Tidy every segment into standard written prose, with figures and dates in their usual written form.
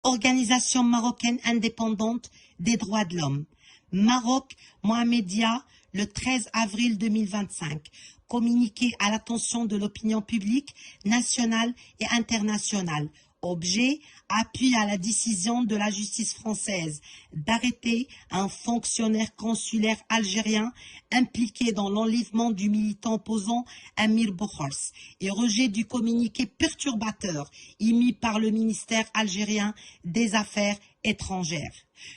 Organisation marocaine indépendante des droits de l'homme. Maroc, Mohamedia, le 13 avril 2025. Communiqué à l'attention de l'opinion publique nationale et internationale. Objet, appui à la décision de la justice française d'arrêter un fonctionnaire consulaire algérien impliqué dans l'enlèvement du militant opposant Amir Bokhors et rejet du communiqué perturbateur émis par le ministère algérien des Affaires étrangères.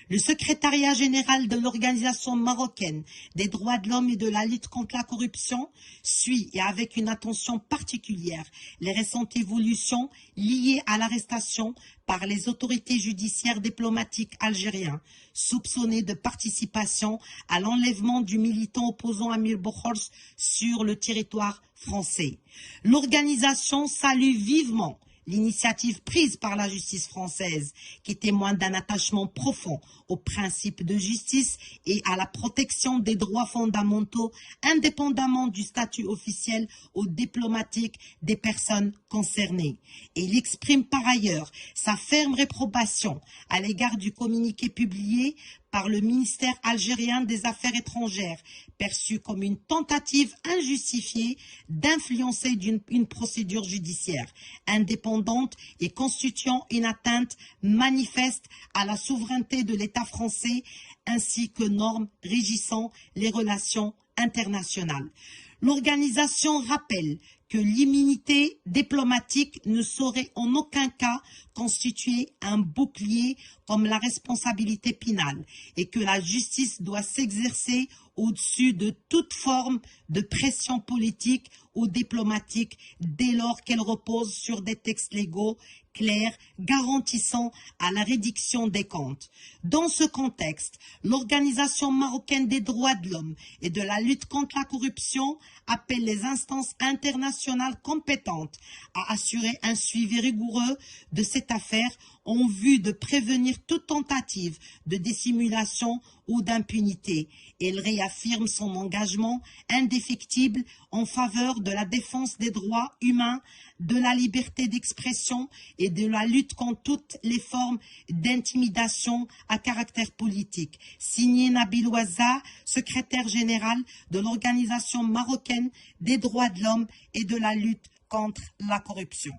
Le secrétariat général de l'Organisation marocaine des droits de l'homme et de la lutte contre la corruption suit et avec une attention particulière les récentes évolutions liées à l'arrestation par les autorités judiciaires diplomatiques algériens soupçonnés de participation à l'enlèvement du militant opposant Amir Bokhors sur le territoire français. L'organisation salue vivement l'initiative prise par la justice française, qui témoigne d'un attachement profond aux principes de justice et à la protection des droits fondamentaux, indépendamment du statut officiel ou diplomatique des personnes concernées. Et il exprime par ailleurs sa ferme réprobation à l'égard du communiqué publié par le ministère algérien des Affaires étrangères, perçu comme une tentative injustifiée d'influencer une procédure judiciaire indépendante et constituant une atteinte manifeste à la souveraineté de l'État français ainsi que normes régissant les relations internationales. L'organisation rappelle que l'immunité diplomatique ne saurait en aucun cas constituer un bouclier comme la responsabilité pénale et que la justice doit s'exercer au-dessus de toute forme de pression politique ou diplomatique dès lors qu'elle repose sur des textes légaux clairs garantissant à la réduction des comptes. Dans ce contexte, l'Organisation marocaine des droits de l'homme et de la lutte contre la corruption appelle les instances internationales compétentes à assurer un suivi rigoureux de cette affaire en vue de prévenir toute tentative de dissimulation ou d'impunité. Elle réaffirme son engagement indéfectible en faveur de la défense des droits humains, de la liberté d'expression et de la lutte contre toutes les formes d'intimidation à caractère politique. Signé Nabil Ouazzar, secrétaire général de l'Organisation marocaine des droits de l'homme et de la lutte contre la corruption.